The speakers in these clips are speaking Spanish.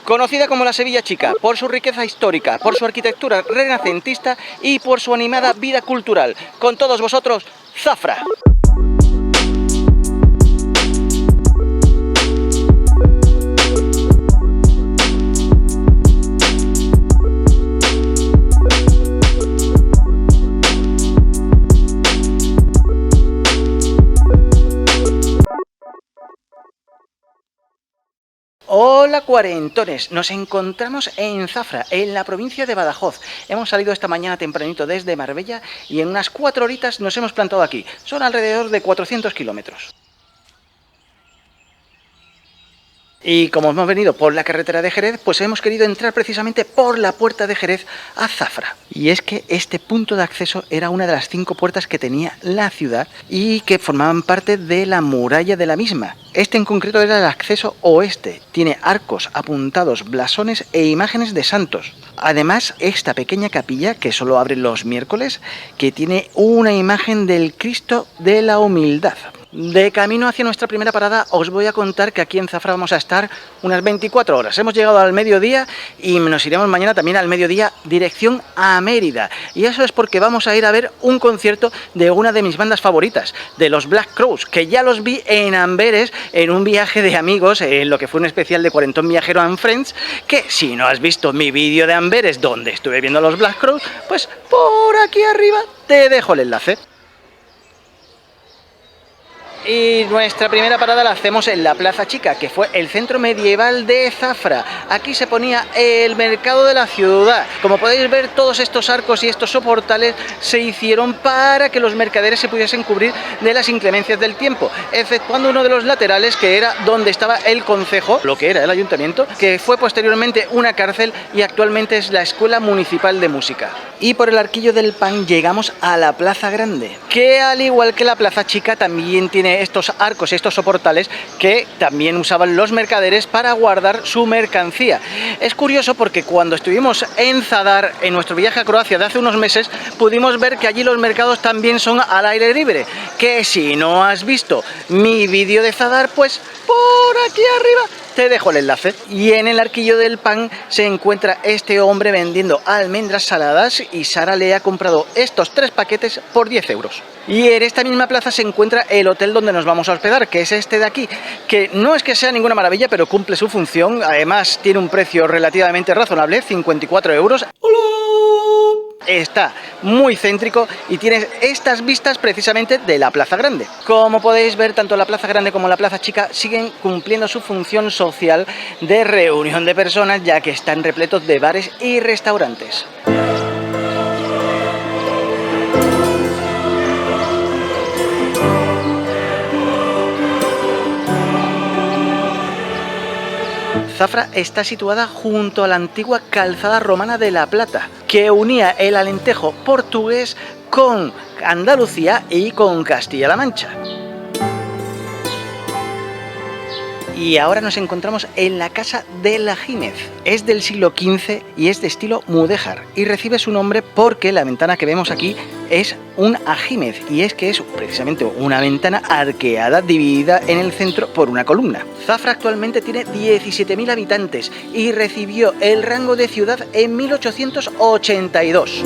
Conocida como la Sevilla Chica por su riqueza histórica, por su arquitectura renacentista y por su animada vida cultural. Con todos vosotros, Zafra. Hola cuarentones, nos encontramos en Zafra, en la provincia de Badajoz. Hemos salido esta mañana tempranito desde Marbella y en unas 4 horitas nos hemos plantado aquí. Son alrededor de 400 kilómetros. Y como hemos venido por la carretera de Jerez, pues hemos querido entrar precisamente por la puerta de Jerez a Zafra. Y es que este punto de acceso era una de las 5 puertas que tenía la ciudad y que formaban parte de la muralla de la misma. Este en concreto era el acceso oeste. Tiene arcos apuntados, blasones e imágenes de santos. Además, esta pequeña capilla, que solo abre los miércoles, que tiene una imagen del Cristo de la Humildad. De camino hacia nuestra primera parada os voy a contar que aquí en Zafra vamos a estar unas 24 horas. Hemos llegado al mediodía y nos iremos mañana también al mediodía dirección a Mérida. Y eso es porque vamos a ir a ver un concierto de una de mis bandas favoritas, de los Black Crowes, que ya los vi en Amberes en un viaje de amigos, en lo que fue un especial de Cuarentón Viajero and Friends, que si no has visto mi vídeo de Amberes donde estuve viendo a los Black Crowes, pues por aquí arriba te dejo el enlace. Y nuestra primera parada la hacemos en la Plaza Chica, que fue el centro medieval de Zafra. Aquí se ponía el mercado de la ciudad. Como podéis ver, todos estos arcos y estos soportales se hicieron para que los mercaderes se pudiesen cubrir de las inclemencias del tiempo, exceptuando uno de los laterales, que era donde estaba el concejo, lo que era el ayuntamiento, que fue posteriormente una cárcel y actualmente es la Escuela Municipal de Música. Y por el Arquillo del Pan llegamos a la Plaza Grande, que al igual que la Plaza Chica también tiene estos arcos y estos soportales que también usaban los mercaderes para guardar su mercancía. Es curioso porque cuando estuvimos en Zadar, en nuestro viaje a Croacia de hace unos meses, pudimos ver que allí los mercados también son al aire libre, que si no has visto mi vídeo de Zadar, pues por aquí arriba te dejo el enlace. Y en el Arquillo del Pan se encuentra este hombre vendiendo almendras saladas y Sara le ha comprado estos 3 paquetes por 10 euros. Y en esta misma plaza se encuentra el hotel donde nos vamos a hospedar, que es este de aquí, que no es que sea ninguna maravilla, pero cumple su función. Además tiene un precio relativamente razonable, 54 euros. ¡Hola! Está muy céntrico y tiene estas vistas precisamente de la Plaza Grande. Como podéis ver, tanto la Plaza Grande como la Plaza Chica siguen cumpliendo su función social de reunión de personas, ya que están repletos de bares y restaurantes. Zafra está situada junto a la antigua calzada romana de La Plata, que unía el Alentejo portugués con Andalucía y con Castilla-La Mancha. Y ahora nos encontramos en la Casa del Ajímez. Es del siglo XV y es de estilo mudéjar y recibe su nombre porque la ventana que vemos aquí es un ajímez, y es que es precisamente una ventana arqueada dividida en el centro por una columna. Zafra actualmente tiene 17.000 habitantes y recibió el rango de ciudad en 1882.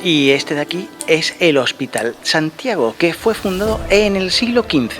Y este de aquí es el Hospital Santiago, que fue fundado en el siglo XV.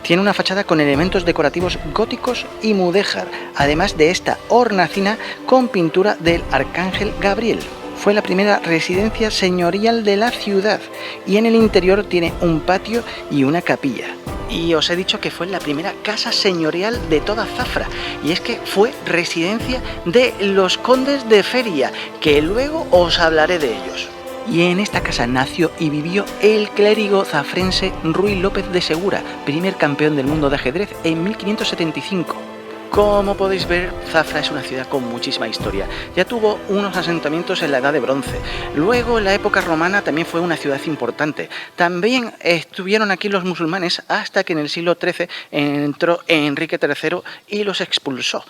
Tiene una fachada con elementos decorativos góticos y mudéjar, además de esta hornacina con pintura del Arcángel Gabriel. Fue la primera residencia señorial de la ciudad y en el interior tiene un patio y una capilla. Y os he dicho que fue la primera casa señorial de toda Zafra, y es que fue residencia de los condes de Feria, que luego os hablaré de ellos. Y en esta casa nació y vivió el clérigo zafrense Ruy López de Segura, primer campeón del mundo de ajedrez en 1575. Como podéis ver, Zafra es una ciudad con muchísima historia. Ya tuvo unos asentamientos en la Edad de Bronce. Luego, en la época romana, también fue una ciudad importante. También estuvieron aquí los musulmanes hasta que en el siglo XIII entró Enrique III y los expulsó.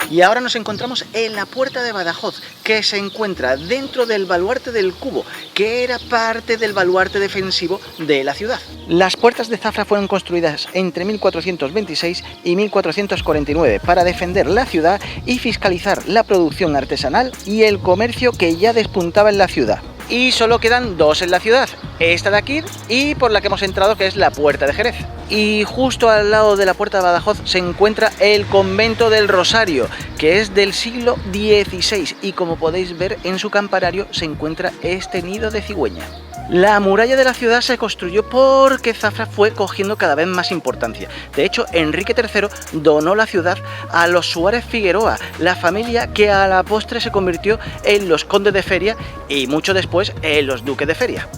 Y ahora nos encontramos en la Puerta de Badajoz, que se encuentra dentro del baluarte del Cubo, que era parte del baluarte defensivo de la ciudad. Las puertas de Zafra fueron construidas entre 1426 y 1449 para defender la ciudad y fiscalizar la producción artesanal y el comercio que ya despuntaba en la ciudad. Y solo quedan dos en la ciudad, esta de aquí y por la que hemos entrado, que es la Puerta de Jerez. Y justo al lado de la Puerta de Badajoz se encuentra el Convento del Rosario, que es del siglo XVI y como podéis ver en su campanario se encuentra este nido de cigüeña. La muralla de la ciudad se construyó porque Zafra fue cogiendo cada vez más importancia. De hecho, Enrique III donó la ciudad a los Suárez Figueroa, la familia que a la postre se convirtió en los condes de Feria y mucho después en los duques de Feria.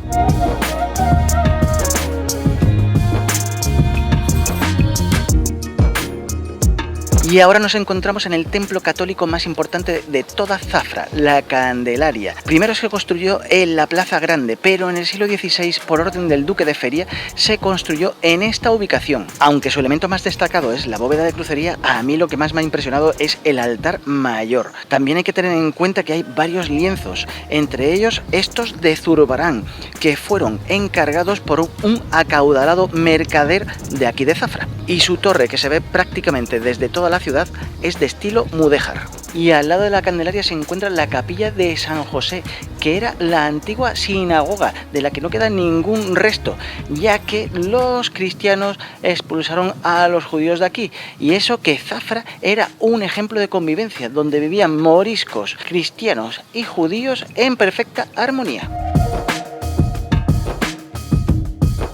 Y ahora nos encontramos en el templo católico más importante de toda Zafra, la Candelaria. Primero se construyó en la Plaza Grande, pero en el siglo XVI, por orden del duque de Feria, se construyó en esta ubicación. Aunque su elemento más destacado es la bóveda de crucería, a mí lo que más me ha impresionado es el altar mayor. También hay que tener en cuenta que hay varios lienzos, entre ellos estos de Zurbarán, que fueron encargados por un acaudalado mercader de aquí de Zafra. Y su torre, que se ve prácticamente desde toda la ciudad, es de estilo mudéjar. Y al lado de la Candelaria se encuentra la capilla de San José, que era la antigua sinagoga, de la que no queda ningún resto, ya que los cristianos expulsaron a los judíos de aquí. Y eso que Zafra era un ejemplo de convivencia, donde vivían moriscos, cristianos y judíos en perfecta armonía.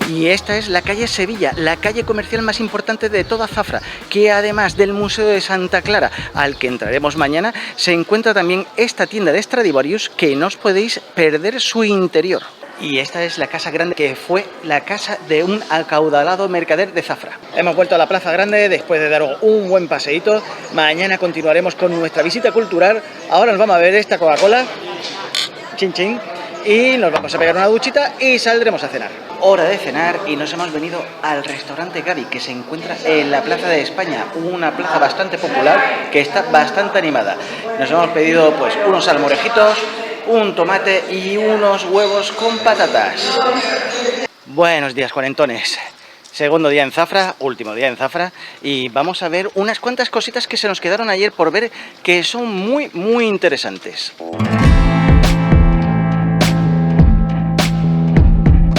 Y esta es la calle Sevilla, la calle comercial más importante de toda Zafra, que además del Museo de Santa Clara, al que entraremos mañana, se encuentra también esta tienda de Stradivarius, que no os podéis perder su interior. Y esta es la Casa Grande, que fue la casa de un acaudalado mercader de Zafra. Hemos vuelto a la Plaza Grande después de dar un buen paseíto. Mañana continuaremos con nuestra visita cultural. Ahora nos vamos a ver esta Coca-Cola, chin chin, y nos vamos a pegar una duchita y saldremos a cenar. Hora de cenar y nos hemos venido al restaurante Gaby, que se encuentra en la Plaza de España, una plaza bastante popular que está bastante animada. Nos hemos pedido pues unos salmorejitos, un tomate y unos huevos con patatas. Buenos días, cuarentones. Segundo día en Zafra, último día en Zafra, y vamos a ver unas cuantas cositas que se nos quedaron ayer por ver, que son muy interesantes.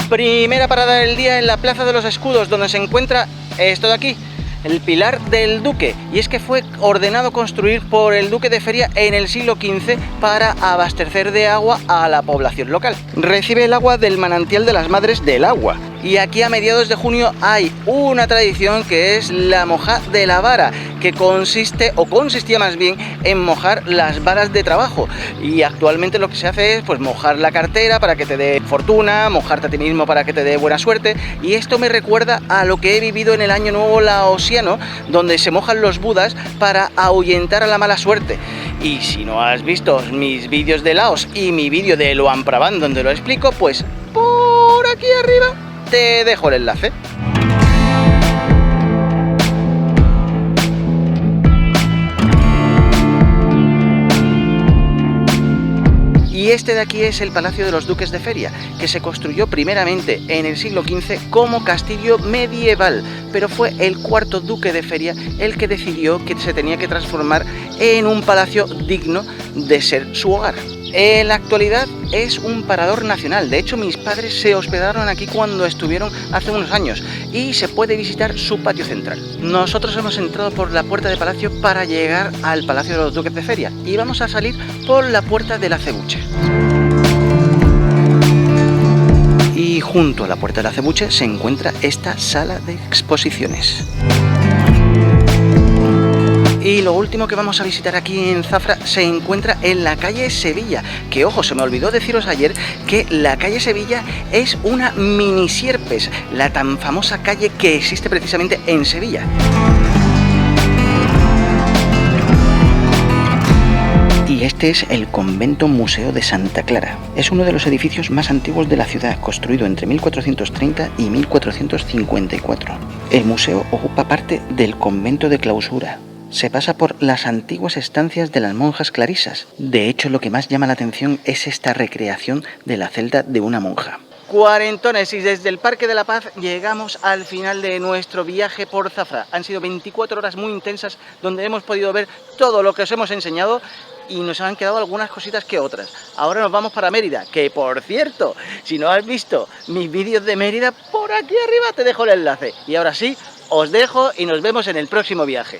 Primera parada del día en la Plaza de los Escudos, donde se encuentra esto de aquí, el Pilar del Duque, y es que fue ordenado construir por el Duque de Feria en el siglo XV para abastecer de agua a la población local. Recibe el agua del manantial de las Madres del Agua. Y aquí a mediados de junio hay una tradición que es la moja de la vara, que consistía más bien en mojar las varas de trabajo. Y actualmente lo que se hace es pues mojar la cartera para que te dé fortuna, mojarte a ti mismo para que te dé buena suerte. Y esto me recuerda a lo que he vivido en el Año Nuevo laosiano, donde se mojan los budas para ahuyentar a la mala suerte. Y si no has visto mis vídeos de Laos y mi vídeo de Luang Prabang donde lo explico, pues por aquí arriba te dejo el enlace. Y este de aquí es el Palacio de los Duques de Feria, que se construyó primeramente en el siglo XV como castillo medieval, pero fue el cuarto duque de Feria el que decidió que se tenía que transformar en un palacio digno de ser su hogar. En la actualidad es un parador nacional. De hecho, mis padres se hospedaron aquí cuando estuvieron hace unos años y se puede visitar su patio central. Nosotros hemos entrado por la puerta de palacio para llegar al Palacio de los Duques de Feria y vamos a salir por la puerta del Acebuche. Y junto a la puerta del Acebuche se encuentra esta sala de exposiciones. Y lo último que vamos a visitar aquí en Zafra se encuentra en la calle Sevilla, que ojo, se me olvidó deciros ayer que la calle Sevilla es una mini Sierpes, la tan famosa calle que existe precisamente en Sevilla. Y este es el Convento Museo de Santa Clara. Es uno de los edificios más antiguos de la ciudad, construido entre 1430 y 1454. El museo ocupa parte del convento de clausura. Se pasa por las antiguas estancias de las monjas clarisas. De hecho, lo que más llama la atención es esta recreación de la celda de una monja. Cuarentones, y desde el Parque de la Paz llegamos al final de nuestro viaje por Zafra. Han sido 24 horas muy intensas donde hemos podido ver todo lo que os hemos enseñado y nos han quedado algunas cositas que otras. Ahora nos vamos para Mérida, que por cierto, si no has visto mis vídeos de Mérida, por aquí arriba te dejo el enlace. Y ahora sí, os dejo y nos vemos en el próximo viaje.